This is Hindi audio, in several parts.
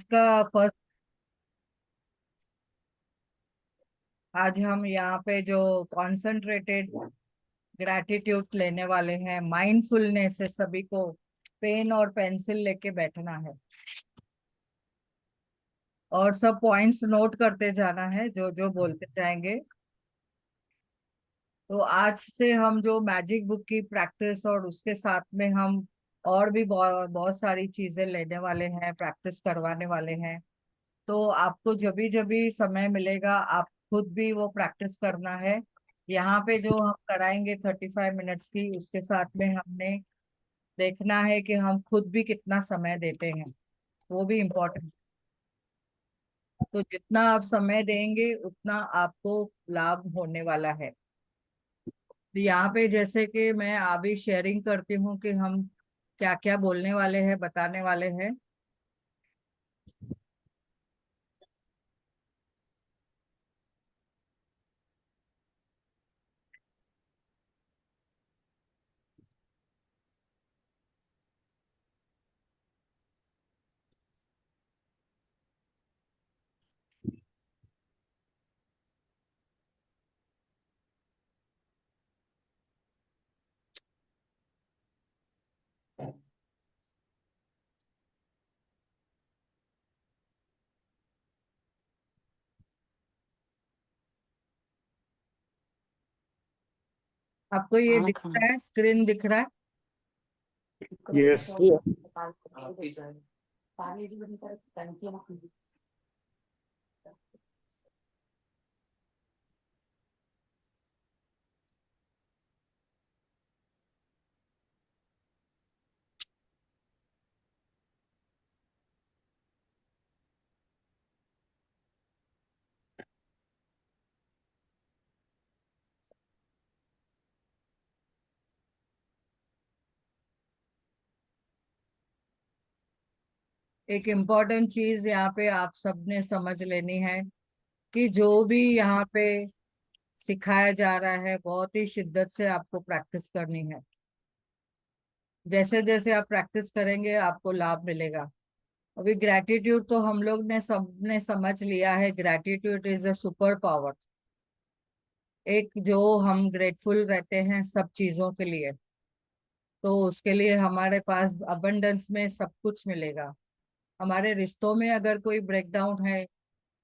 का फर्स्ट आज हम यहाँ पे जो कॉन्सेंट्रेटेड ग्रैटिट्यूड लेने वाले हैं, माइंडफुलनेस से सभी को पेन और पेंसिल लेके बैठना है और सब पॉइंट्स नोट करते जाना है जो जो बोलते जाएंगे। तो आज से हम जो मैजिक बुक की प्रैक्टिस और उसके साथ में हम और भी बहुत बहुत सारी चीजें लेने वाले हैं, प्रैक्टिस करवाने वाले हैं। तो आपको जब भी समय मिलेगा आप खुद भी वो प्रैक्टिस करना है। यहाँ पे जो हम कराएंगे 35 मिनट्स की, उसके साथ में हमने देखना है कि हम खुद भी कितना समय देते हैं, वो भी इम्पोर्टेंट। तो जितना आप समय देंगे उतना आपको लाभ होने वाला है। तो यहाँ पे जैसे कि मैं अभी शेयरिंग करती हूँ कि हम क्या क्या बोलने वाले हैं, बताने वाले हैं। आपको ये खाना दिख खाना। रहा है, स्क्रीन दिख रहा है? यस। एक इम्पॉर्टेंट चीज यहाँ पे आप सबने समझ लेनी है कि जो भी यहाँ पे सिखाया जा रहा है बहुत ही शिद्दत से आपको प्रैक्टिस करनी है। जैसे जैसे आप प्रैक्टिस करेंगे आपको लाभ मिलेगा। अभी ग्रैटिट्यूड तो हम लोग ने सबने समझ लिया है, gratitude is a super power. एक जो हम ग्रेटफुल रहते हैं सब चीजों के लिए, तो उसके लिए हमारे पास अबंडेंस में सब कुछ मिलेगा। हमारे रिश्तों में अगर कोई ब्रेकडाउन है,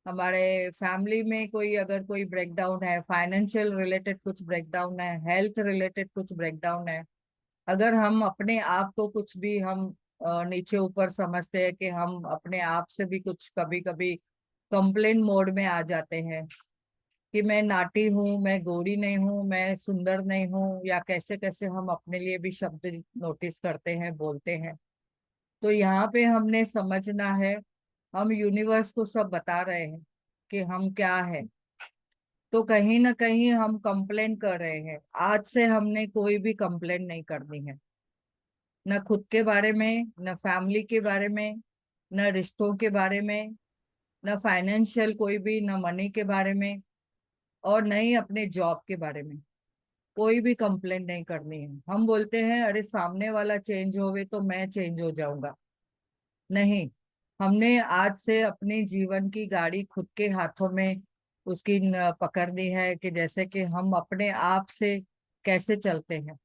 हमारे फैमिली में कोई अगर कोई ब्रेकडाउन है, फाइनेंशियल रिलेटेड कुछ ब्रेकडाउन है, हेल्थ रिलेटेड कुछ ब्रेकडाउन है, अगर हम अपने आप को कुछ भी हम नीचे ऊपर समझते हैं कि हम अपने आप से भी कुछ कभी कभी कंप्लेन मोड में आ जाते हैं कि मैं नाटी हूँ, मैं गोरी नहीं हूँ, मैं सुंदर नहीं हूँ, या कैसे कैसे हम अपने लिए भी शब्द नोटिस करते हैं, बोलते हैं। तो यहाँ पे हमने समझना है, हम यूनिवर्स को सब बता रहे हैं कि हम क्या है। तो कहीं ना कहीं हम कंप्लेन कर रहे हैं। आज से हमने कोई भी कंप्लेन नहीं करनी है, न खुद के बारे में, न फैमिली के बारे में, न रिश्तों के बारे में, न फाइनेंशियल कोई भी, न मनी के बारे में, और न ही अपने जॉब के बारे में। कोई भी कंप्लेन नहीं करनी है। हम बोलते हैं अरे सामने वाला चेंज होवे तो मैं चेंज हो जाऊंगा। नहीं, हमने आज से अपने जीवन की गाड़ी खुद के हाथों में उसकी पकड़नी है कि जैसे कि हम अपने आप से कैसे चलते हैं।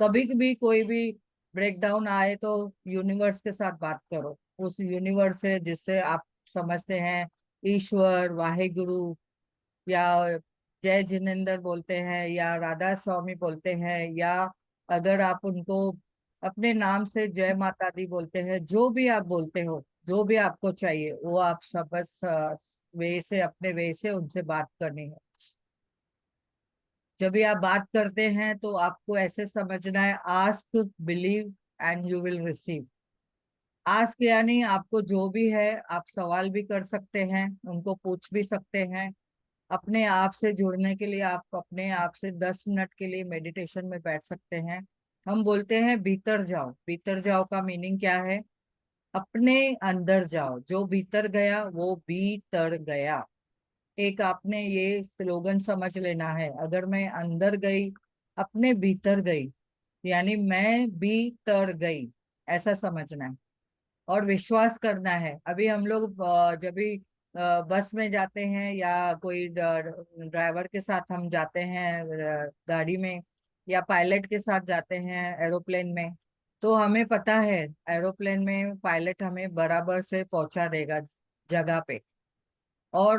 कभी भी कोई भी ब्रेकडाउन आए तो यूनिवर्स के साथ बात करो, उस यूनिवर्स से जिससे आप समझते हैं, ईश्वर, वाहेगुरु, या जय जिनेंद्र बोलते हैं, या राधा स्वामी बोलते हैं, या अगर आप उनको अपने नाम से जय माता दी बोलते हैं, जो भी आप बोलते हो, जो भी आपको चाहिए वो आप सब बस वे से, अपने वे से उनसे बात करनी है। जब भी आप बात करते हैं तो आपको ऐसे समझना है, ask, believe and you will receive. Ask यानी आपको जो भी है आप सवाल भी कर सकते हैं, उनको पूछ भी सकते हैं। अपने आप से जुड़ने के लिए आप अपने आप से 10 मिनट के लिए मेडिटेशन में बैठ सकते हैं। हम बोलते हैं भीतर जाओ। भीतर जाओ का मीनिंग क्या है? अपने अंदर जाओ। जो भीतर गया वो भीतर गया। एक आपने ये स्लोगन समझ लेना है, अगर मैं अंदर गई, अपने भीतर गई, यानी मैं भीतर गई, ऐसा समझना है। और विश्वास करना है। अभी हम लोग जब भी बस में जाते हैं या कोई ड्राइवर के साथ हम जाते हैं गाड़ी में, या पायलट के साथ जाते हैं एरोप्लेन में, तो हमें पता है एरोप्लेन में पायलट हमें बराबर से पहुंचा देगा जगह पे। और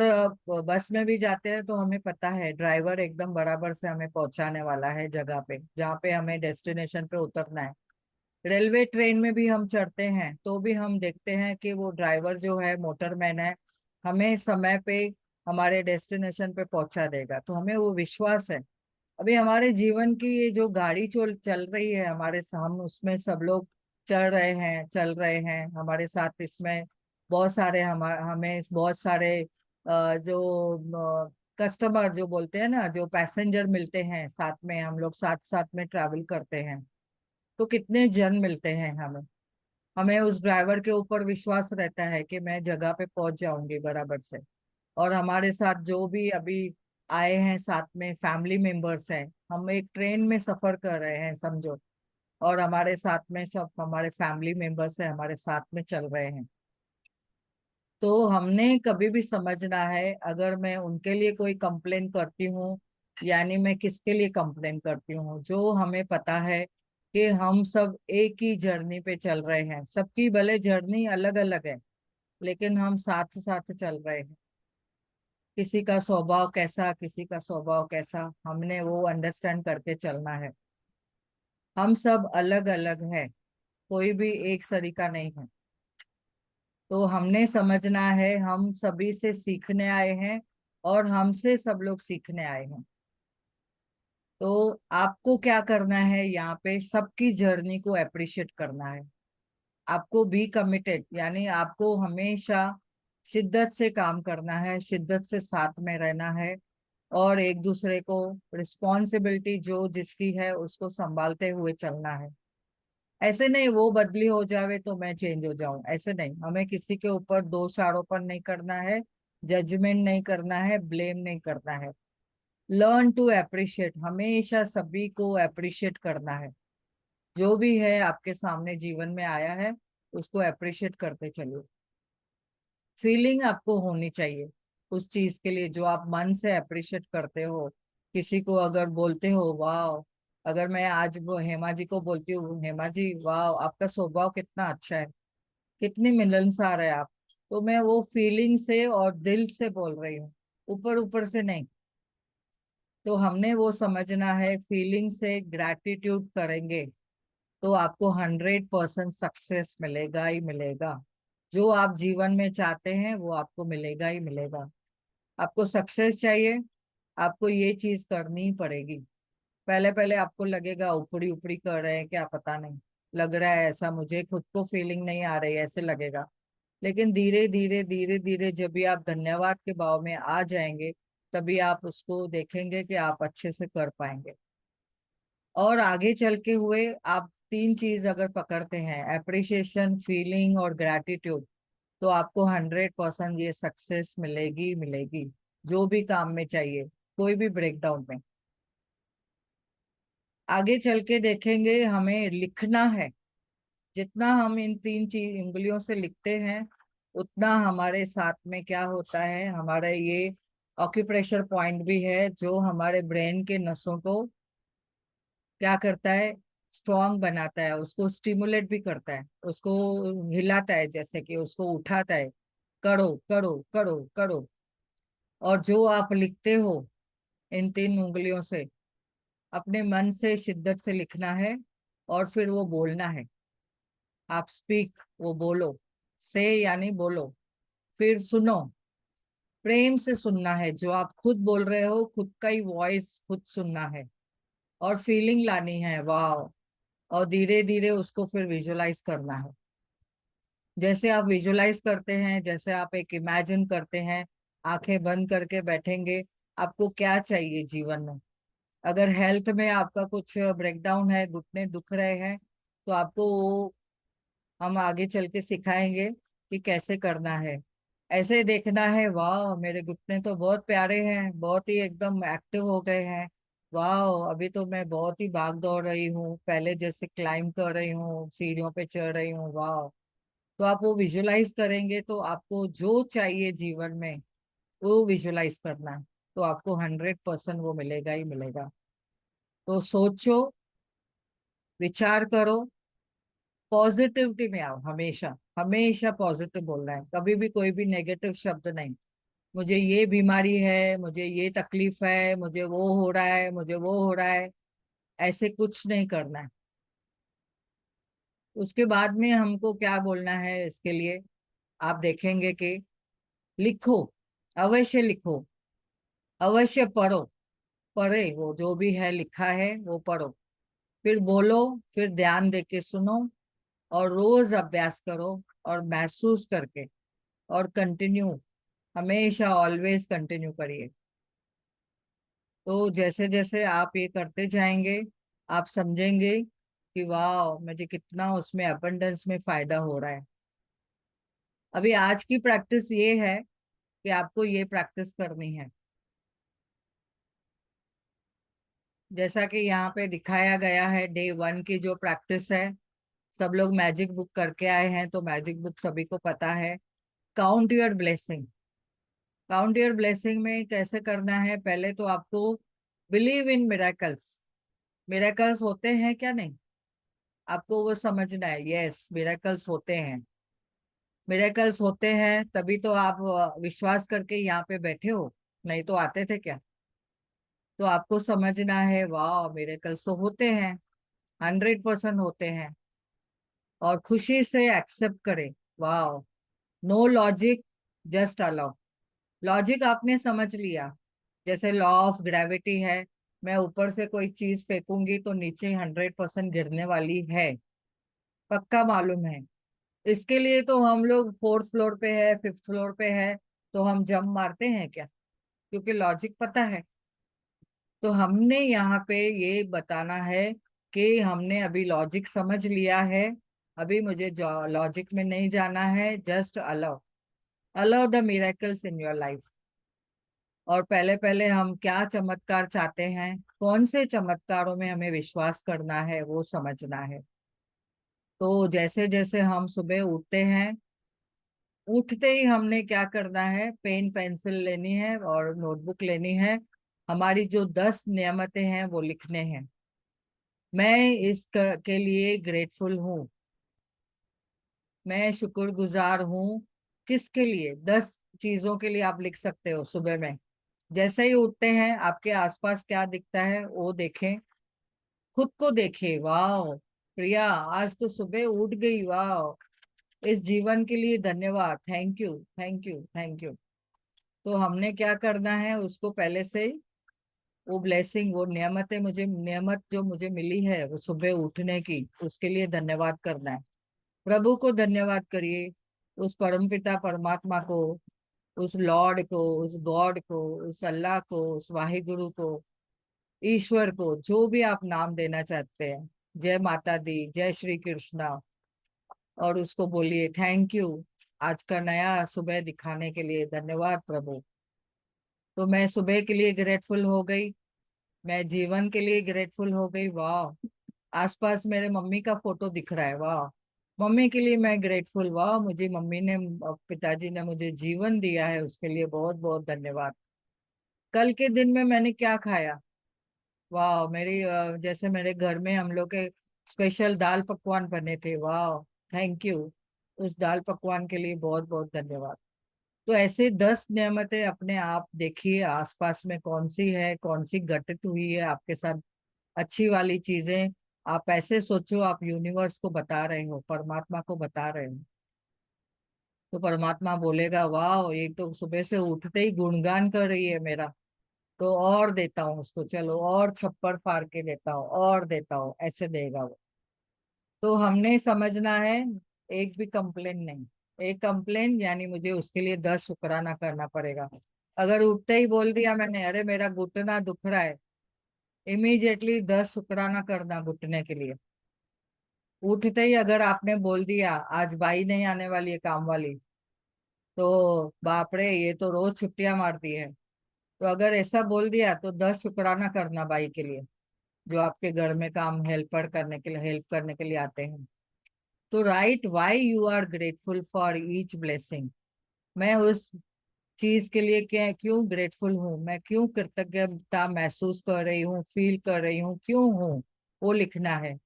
बस में भी जाते हैं तो हमें पता है ड्राइवर एकदम बराबर से हमें पहुंचाने वाला है जगह पे जहाँ पे हमें डेस्टिनेशन पे उतरना है। रेलवे ट्रेन में भी हम चढ़ते हैं तो भी हम देखते हैं कि वो ड्राइवर जो है, मोटरमैन है, हमें समय पे हमारे डेस्टिनेशन पे पहुंचा देगा, तो हमें वो विश्वास है। अभी हमारे जीवन की ये जो गाड़ी चल चल रही है हमारे हम उसमें सब लोग चल रहे हैं, चल रहे हैं हमारे साथ। इसमें बहुत सारे हमें बहुत सारे जो कस्टमर जो बोलते हैं ना, जो पैसेंजर मिलते हैं, साथ में हम लोग साथ साथ में ट्रैवल करते हैं, तो कितने जन मिलते हैं हमें। हमें उस ड्राइवर के ऊपर विश्वास रहता है कि मैं जगह पे पहुंच जाऊंगी बराबर से। और हमारे साथ जो भी अभी आए हैं साथ में फैमिली मेंबर्स हैं, हम एक ट्रेन में सफर कर रहे हैं समझो, और हमारे साथ में सब हमारे फैमिली मेंबर्स हैं, हमारे साथ में चल रहे हैं। तो हमने कभी भी समझना है, अगर मैं उनके लिए कोई कंप्लेन करती हूँ, यानी मैं किसके लिए कंप्लेन करती हूँ, जो हमें पता है कि हम सब एक ही जर्नी पे चल रहे हैं। सबकी भले जर्नी अलग अलग है, लेकिन हम साथ साथ चल रहे हैं। किसी का स्वभाव कैसा, किसी का स्वभाव कैसा, हमने वो अंडरस्टैंड करके चलना है। हम सब अलग अलग है, कोई भी एक सरीका नहीं है। तो हमने समझना है हम सभी से सीखने आए हैं, और हमसे सब लोग सीखने आए हैं। तो आपको क्या करना है, यहाँ पे सबकी जर्नी को अप्रिशिएट करना है। आपको बी कमिटेड, यानी आपको हमेशा शिद्दत से काम करना है, शिद्दत से साथ में रहना है, और एक दूसरे को रिस्पॉन्सिबिलिटी जो जिसकी है उसको संभालते हुए चलना है। ऐसे नहीं वो बदली हो जावे तो मैं चेंज हो जाऊं, ऐसे नहीं। हमें किसी के ऊपर दोष आरोपण नहीं करना है, जजमेंट नहीं करना है, ब्लेम नहीं करना है। लर्न टू अप्रिशिएट, हमेशा सभी को अप्रिशिएट करना है। जो भी है आपके सामने जीवन में आया है, उसको अप्रिशिएट करते चलिए। फीलिंग आपको होनी चाहिए उस चीज के लिए जो आप मन से अप्रिशिएट करते हो। किसी को अगर बोलते हो वाह, अगर मैं आज वो हेमा जी को बोलती हूँ, हेमा जी वाह आपका स्वभाव कितना अच्छा है, कितनी मिलनसार है आप, तो मैं वो फीलिंग से और दिल से बोल रही हूँ, ऊपर ऊपर से नहीं। तो हमने वो समझना है, फीलिंग से ग्रैटिट्यूड करेंगे तो आपको 100% सक्सेस मिलेगा ही मिलेगा। जो आप जीवन में चाहते हैं वो आपको मिलेगा ही मिलेगा। आपको सक्सेस चाहिए, आपको ये चीज करनी ही पड़ेगी। पहले पहले आपको लगेगा ऊपरी ऊपरी कर रहे हैं क्या, पता नहीं लग रहा है ऐसा, मुझे खुद को फीलिंग नहीं आ रही, ऐसे लगेगा। लेकिन धीरे धीरे धीरे धीरे जब भी आप धन्यवाद के भाव में आ जाएंगे, तभी आप उसको देखेंगे कि आप अच्छे से कर पाएंगे। और आगे चल के हुए आप तीन चीज अगर पकड़ते हैं, एप्रिसिएशन, फीलिंग और ग्रैटिट्यूड, तो आपको 100% ये सक्सेस मिलेगी मिलेगी, जो भी काम में चाहिए, कोई भी ब्रेकडाउन में। आगे चल के देखेंगे, हमें लिखना है। जितना हम इन तीन चीज उंगलियों से लिखते हैं, उतना हमारे साथ में क्या होता है, हमारा ये ऑक्यूप्रेशर पॉइंट भी है जो हमारे ब्रेन के नसों को क्या करता है, स्ट्रॉन्ग बनाता है, उसको स्टिमुलेट भी करता है, उसको हिलाता है, जैसे कि उसको उठाता है, करो करो करो करो। और जो आप लिखते हो इन तीन उंगलियों से, अपने मन से शिद्दत से लिखना है, और फिर वो बोलना है। आप स्पीक, वो बोलो, से यानी बोलो, फिर सुनो, प्रेम से सुनना है। जो आप खुद बोल रहे हो, खुद का ही वॉइस खुद सुनना है, और फीलिंग लानी है, वाह। और धीरे धीरे उसको फिर विजुलाइज करना है। जैसे आप विजुलाइज करते हैं, जैसे आप एक इमेजिन करते हैं, आंखें बंद करके बैठेंगे, आपको क्या चाहिए जीवन में। अगर हेल्थ में आपका कुछ ब्रेकडाउन है, घुटने दुख रहे हैं, तो आपको वो हम आगे चल के सिखाएंगे कि कैसे करना है। ऐसे देखना है, वाह मेरे घुटने तो बहुत प्यारे हैं, बहुत ही एकदम एक्टिव हो गए हैं। वाह अभी तो मैं बहुत ही भाग दौड़ रही हूँ, पहले जैसे क्लाइम कर रही हूँ, सीढ़ियों पे चढ़ रही हूँ, वाह। तो आप वो विजुलाइज करेंगे तो आपको जो चाहिए जीवन में वो विजुलाइज करना है, तो आपको 100% वो मिलेगा ही मिलेगा। तो सोचो, विचार करो, पॉजिटिविटी में आओ, हमेशा हमेशा पॉजिटिव बोलना है, कभी भी कोई भी नेगेटिव शब्द नहीं। मुझे ये बीमारी है, मुझे ये तकलीफ है, मुझे वो हो रहा है, मुझे वो हो रहा है, ऐसे कुछ नहीं करना है। उसके बाद में हमको क्या बोलना है इसके लिए, आप देखेंगे कि लिखो, अवश्य लिखो, अवश्य पढ़ो, पढ़े वो जो भी है लिखा है वो पढ़ो, फिर बोलो, फिर ध्यान दे के सुनो, और रोज अभ्यास करो, और महसूस करके, और कंटिन्यू, हमेशा ऑलवेज कंटिन्यू करिए। तो जैसे जैसे आप ये करते जाएंगे, आप समझेंगे कि वाह, मुझे कितना उसमें अबंडेंस में फायदा हो रहा है। अभी आज की प्रैक्टिस ये है कि आपको ये प्रैक्टिस करनी है, जैसा कि यहाँ पे दिखाया गया है। डे 1 की जो प्रैक्टिस है, सब लोग मैजिक बुक करके आए हैं, तो मैजिक बुक सभी को पता है। Count your blessing. Count your blessing में कैसे करना है, पहले तो आपको बिलीव इन मिरेकल्स। मिरेकल्स होते हैं क्या नहीं, आपको वो समझना है। यस, मिरेकल्स होते हैं। मिरेकल्स होते हैं तभी तो आप विश्वास करके यहाँ पे बैठे हो, नहीं तो आते थे क्या। तो आपको समझना है, वाह मिरेकल्स तो होते हैं, 100% होते हैं, और खुशी से एक्सेप्ट करें। वाह, no logic, just allow. Logic आपने समझ लिया, जैसे लॉ ऑफ ग्रेविटी है, मैं ऊपर से कोई चीज फेंकूंगी तो नीचे 100% गिरने वाली है, पक्का मालूम है। इसके लिए तो हम लोग 4th फ्लोर पे है, 5th फ्लोर पे है, तो हम जंप मारते हैं क्या, क्योंकि लॉजिक पता है। तो हमने यहाँ पे ये बताना है कि हमने अभी लॉजिक समझ लिया है, अभी मुझे लॉजिक में नहीं जाना है, just allow, allow the miracles in your life. और पहले पहले हम क्या चमत्कार चाहते हैं, कौन से चमत्कारों में हमें विश्वास करना है, वो समझना है। तो जैसे जैसे हम सुबह उठते हैं, उठते ही हमने क्या करना है, पेन पेंसिल लेनी है और नोटबुक लेनी है, हमारी जो 10 नियमतें हैं वो लिखने हैं। मैं के लिए ग्रेटफुल हूँ, मैं शुक्रगुजार हूँ। किसके लिए, 10 चीजों के लिए आप लिख सकते हो सुबह में। जैसे ही उठते हैं, आपके आसपास क्या दिखता है वो देखें, खुद को देखे, वाह प्रिया आज तो सुबह उठ गई, वाह इस जीवन के लिए धन्यवाद, thank you thank you thank you. तो हमने क्या करना है, उसको पहले से ही वो ब्लेसिंग, वो नियमतें, मुझे नियमत जो मुझे मिली है वो सुबह उठने की, उसके लिए धन्यवाद करना है। प्रभु को धन्यवाद करिए, उस परमपिता परमात्मा को, उस लॉर्ड को, उस गॉड को, उस अल्लाह को, उस वाहिगुरु को, ईश्वर को, जो भी आप नाम देना चाहते हैं। जय माता दी, जय श्री कृष्णा। और उसको बोलिए थैंक यू, आज का नया सुबह दिखाने के लिए धन्यवाद प्रभु। तो मैं सुबह के लिए ग्रेटफुल हो गई, मैं जीवन के लिए ग्रेटफुल हो गई, वाह आसपास मेरे मम्मी का फोटो दिख रहा है, वाह मम्मी के लिए मैं ग्रेटफुल, वाह मुझे मम्मी ने, पिताजी ने मुझे जीवन दिया है, उसके लिए बहुत बहुत धन्यवाद। कल के दिन में मैंने क्या खाया, वाह मेरी जैसे मेरे घर में हम लोग के स्पेशल दाल पकवान बने थे, वाह थैंक यू, उस दाल पकवान के लिए बहुत बहुत धन्यवाद। तो ऐसे 10 नियमतें अपने आप देखिए आसपास में कौन सी है, कौन सी घटित हुई है आपके साथ, अच्छी वाली चीजें। आप ऐसे सोचो, आप यूनिवर्स को बता रहे हो, परमात्मा को बता रहे हो, तो परमात्मा बोलेगा वाह ये तो सुबह से उठते ही गुणगान कर रही है मेरा, तो और देता हूँ उसको, चलो और छप्पर फाड़ के देता हूँ, और देता हूँ, ऐसे देगा वो। तो हमने समझना है, एक भी कंप्लेन नहीं, एक कंप्लेन यानी मुझे उसके लिए 10 शुक्राना करना पड़ेगा। अगर उठते ही बोल दिया मैंने, अरे मेरा घुटना दुख रहा है, इमीडिएटली 10 शुक्राना करना घुटने के लिए। उठते ही अगर आपने बोल दिया आज बाई नहीं आने वाली है काम वाली, तो बाप रे ये तो रोज छुट्टियां मारती है, तो अगर ऐसा बोल दिया तो 10 शुक्राना करना बाई के लिए, जो आपके घर में काम हेल्पर करने के लिए, हेल्प करने के लिए आते हैं। तो write why you are grateful for each blessing. मैं उस चीज के लिए क्या क्यों ग्रेटफुल हूँ, मैं क्यों कृतज्ञता महसूस कर रही हूँ, फील कर रही हूँ, क्यों हूँ, वो लिखना है।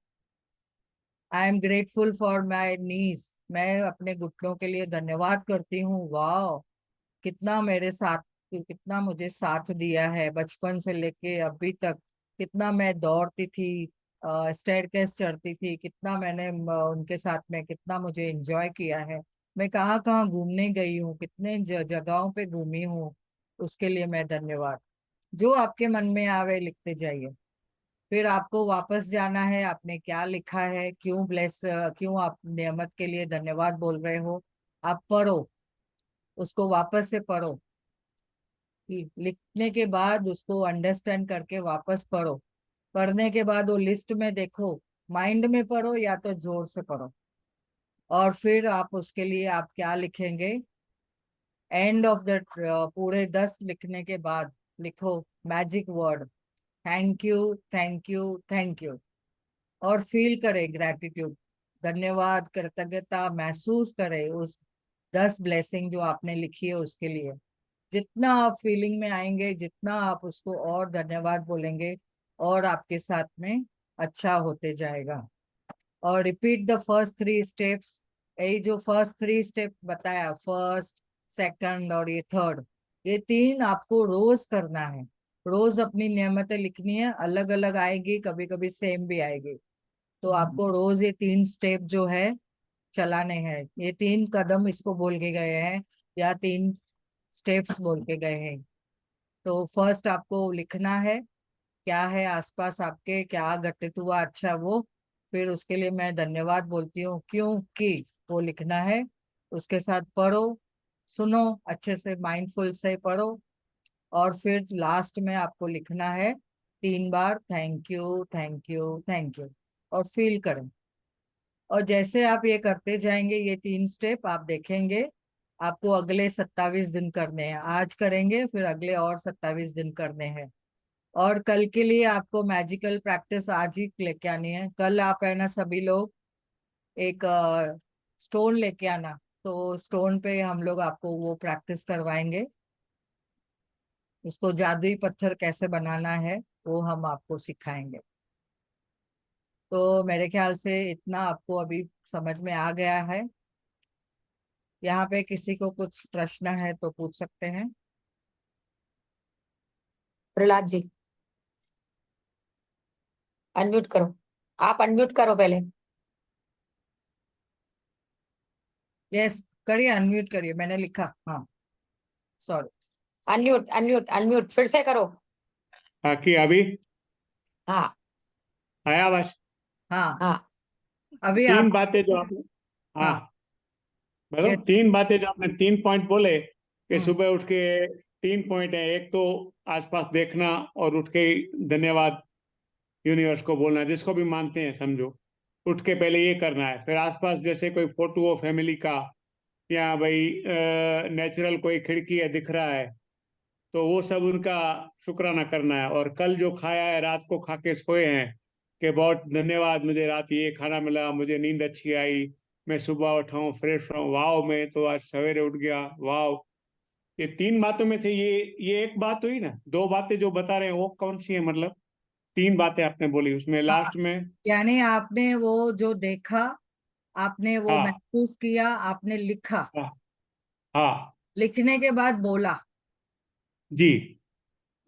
I am grateful for my knees, मैं अपने घुटनों के लिए धन्यवाद करती हूँ। वाह, कितना मेरे साथ, कितना मुझे साथ दिया है बचपन से लेके अभी तक। कितना मैं दौड़ती थी, स्टेयरकेस चढ़ती थी, कितना मैंने उनके साथ में कितना मुझे एंजॉय किया है। मैं कहाँ कहाँ घूमने गई हूँ, कितने जगहों पे घूमी हूँ, उसके लिए मैं धन्यवाद। जो आपके मन में आवे लिखते जाइए। फिर आपको वापस जाना है, आपने क्या लिखा है, क्यों आप नेमत के लिए धन्यवाद बोल रहे हो, आप पढ़ो, उसको वापस से पढ़ो। लिखने के बाद उसको अंडरस्टैंड करके वापस पढ़ो। पढ़ने के बाद वो लिस्ट में देखो, माइंड में पढ़ो या तो जोर से पढ़ो। और फिर आप उसके लिए आप क्या लिखेंगे, एंड ऑफ द पूरे 10 लिखने के बाद लिखो magic word, thank you, thank you, thank you. और फील करे ग्रैटिट्यूड, धन्यवाद, कृतज्ञता महसूस करे उस 10 ब्लेसिंग जो आपने लिखी है उसके लिए। जितना आप फीलिंग में आएंगे, जितना आप उसको और धन्यवाद बोलेंगे, और आपके साथ में अच्छा होते जाएगा। और रिपीट द फर्स्ट 3 स्टेप्स। यही जो फर्स्ट 3 स्टेप बताया, फर्स्ट, सेकंड और ये थर्ड, ये 3 आपको रोज करना है। रोज अपनी नियमतें लिखनी है, अलग अलग आएगी, कभी कभी सेम भी आएगी। तो आपको रोज ये 3 स्टेप जो है चलाने हैं, ये 3 कदम इसको बोल के गए हैं, या 3 स्टेप्स बोल के गए हैं। तो फर्स्ट आपको लिखना है क्या है आसपास आपके, क्या घटित हुआ अच्छा वो। फिर उसके लिए मैं धन्यवाद बोलती हूँ क्योंकि वो लिखना है। उसके साथ पढ़ो, सुनो, अच्छे से माइंडफुल से पढ़ो। और फिर लास्ट में आपको लिखना है 3 बार thank you, thank you, thank you, और फील करें। और जैसे आप ये करते जाएंगे, ये 3 स्टेप आप देखेंगे, आपको अगले 27 दिन करने हैं। आज करेंगे, फिर अगले और 27 दिन करने हैं। और कल के लिए आपको मैजिकल प्रैक्टिस आज ही लेके आनी है। कल आप है ना सभी लोग एक स्टोन लेके आना, तो स्टोन पे हम लोग आपको वो प्रैक्टिस करवाएंगे। उसको जादुई पत्थर कैसे बनाना है वो हम आपको सिखाएंगे। तो मेरे ख्याल से इतना आपको अभी समझ में आ गया है। यहाँ पे किसी को कुछ प्रश्न है तो पूछ सकते हैं। प्रहलाद जी, अनम्यूट करो। आप अनम्यूट करो पहले। यस, करिए, अनम्यूट करिए, मैंने लिखा, हाँ, सॉरी। अनम्यूट अनम्यूट अनम्यूट फिर से करो। हाँ कि अभी हाँ आया आवाज? हाँ, हाँ अभी तीन आप, बातें जो आपने, हाँ, हाँ, बोलो। ये, 3 बातें जो आपने, 3 पॉइंट बोले कि हम्म, सुबह उठ के 3 पॉइंट है। एक तो आसपास देखना और उठ के धन्यवाद यूनिवर्स को बोलना, जिसको भी मानते हैं समझो। उठ के पहले ये करना है। फिर आसपास जैसे कोई फोटो हो फैमिली का, या भाई नेचुरल कोई खिड़की है दिख रहा है, तो वो सब उनका शुक्राना करना है। और कल जो खाया है, रात को खा के सोए हैं, कि बहुत धन्यवाद, मुझे रात ये खाना मिला, मुझे नींद अच्छी आई, मैं सुबह उठा हूँ फ्रेश हूँ, वाह, मैं तो आज सवेरे उठ गया, वाह। ये 3 बातों में से ये एक बात हुई ना। 2 बातें जो बता रहे हैं वो कौन सी है, मतलब 3 बातें आपने बोली उसमें हाँ, लास्ट में? यानी आपने वो जो देखा, आपने वो हाँ, महसूस किया, आपने लिखा, हाँ, हाँ, लिखने के बाद बोला, जी।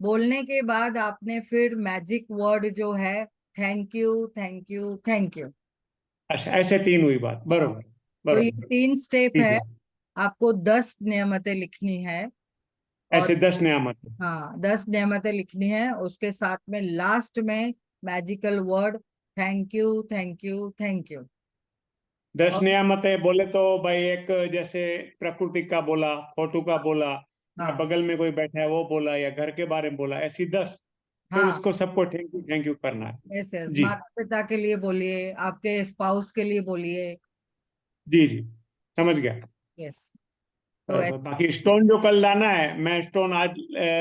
बोलने के बाद आपने फिर मैजिक वर्ड जो है thank you, thank you, thank you. अच्छा, ऐसे 3 हुई बात, हाँ, बरोबर। तो ये बरोबर, 3 स्टेप ठीक है। है। आपको 10 नियमतें लिखनी है। और ऐसे 10 नियामत है। हाँ, 10 नियमतें लिखनी है, उसके साथ में लास्ट में magical word thank you, thank you, thank you. 10 और नियामतें बोले तो भाई, एक जैसे प्रकृति का बोला, फोटो का बोला, या हाँ, बगल में कोई बैठा है वो बोला, या घर के बारे में बोला, ऐसी 10। फिर हाँ, उसको सबको थैंक यू करना है। यस, यस, जी, माता पिता के लिए बोलिए, आपके स्पाउस के लिए बोलिए। जी, जी, समझ गया। यस, तो बराबर। बाकी स्टोन जो कल लाना है, मैं स्टोन आज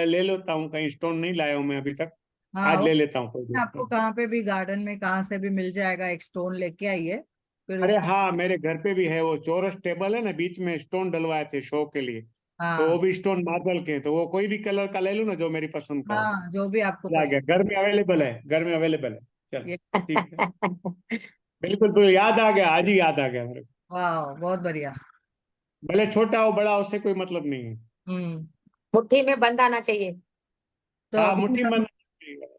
ले लेता हूँ। कहीं स्टोन नहीं लाया हूँ मैं अभी तक। हाँ, आज वो ले लेता हूँ कोई आपको स्टोन। कहाँ पे भी गार्डन में कहाँ से भी मिल जाएगा, एक स्टोन लेके आइए। फिर अरे उसमें हाँ, मेरे घर पे भी है वो चौरस टेबल है ना, बीच में स्टोन डलवाए थे शो के लिए। तो वो हाँ भी स्टोन मार्बल के हैं, तो वो कोई भी कलर का ले लूँ ना जो मेरी पसंद का हो। हाँ, जो भी आपको आ गया, पसंद। घर में अवेलेबल है, घर में अवेलेबल है। चलो ये ठीक है, बिल्कुल बिल्कुल याद आ गया, आज ही याद आ गया मेरे को। वाह, बहुत बढ़िया। भले छोटा हो बड़ा हो, उससे कोई मतलब नहीं है। हम्म। मुट्ठी में बंद आना चाहिए। तो हाँ, अभी मुट्ठी हम बंद। ओ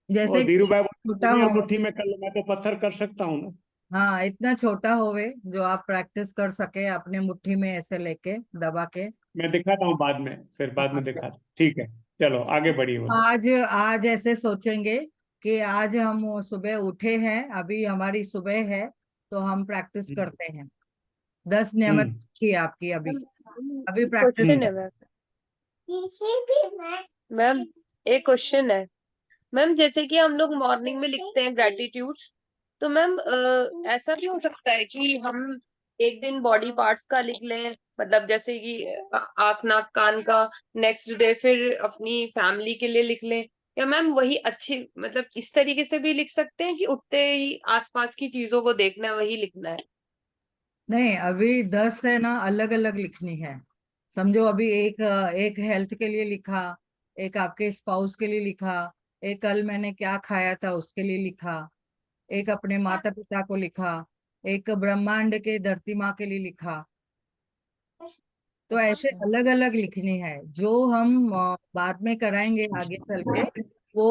जैसे धीरू कि भाई, छोटा दुनिया हो, मुट्ठी में कर लो, मैं तो पत्थर कर सकता हूँ ना। हाँ इतना छोटा होवे जो आप प्रैक्टिस कर सके अपने मुट्ठी में ऐसे लेके दबा के। मैं दिखाता हूँ बाद में, फिर बाद हाँ, में दिखाता हूँ, ठीक है। चलो आगे बढ़िए बोलो। आज आज ऐसे सोचेंगे कि आज हम सुबह उठे हैं, अभी हमारी सुबह है, तो हम प्रैक्टिस हम्म करते हैं। 10 नियमित हम्म की आपकी अभी अभी प्रैक्टिस क्वेश्चन है हम्म। कर। मैम, एक क्वेश्चन है मैम। जैसे कि हम लोग मॉर्निंग में लिखते हैं ग्रेटिट्यूड्स, तो मैम ऐसा भी हो सकता है कि हम एक दिन बॉडी पार्ट्स का लिख लें, मतलब जैसे कि आँख नाक कान का, नेक्स्ट डे फिर अपनी फैमिली के लिए लिख लें, या मैम वही अच्छी, मतलब इस तरीके से भी लिख सकते हैं कि उठते ही आसपास की चीजों को देखना है वही लिखना है? नहीं, अभी 10 है ना, अलग अलग लिखनी है। समझो अभी एक हेल्थ के लिए लिखा, एक आपके स्पाउस के लिए लिखा, एक कल मैंने क्या खाया था उसके लिए लिखा, एक अपने माता पिता को लिखा, एक ब्रह्मांड के धरती माँ के लिए लिखा। तो ऐसे अच्छा। अलग अलग लिखनी है जो हम बाद में कराएंगे आगे चल के। वो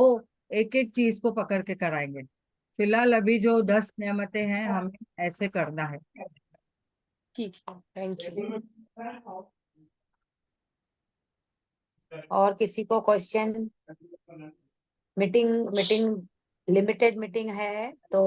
एक एक चीज को पकड़ के कराएंगे। फिलहाल अभी जो 10 नियमतें हैं हमें ऐसे करना है। ठीक है, थैंक यू। और किसी को question? Meeting meeting limited meeting है तो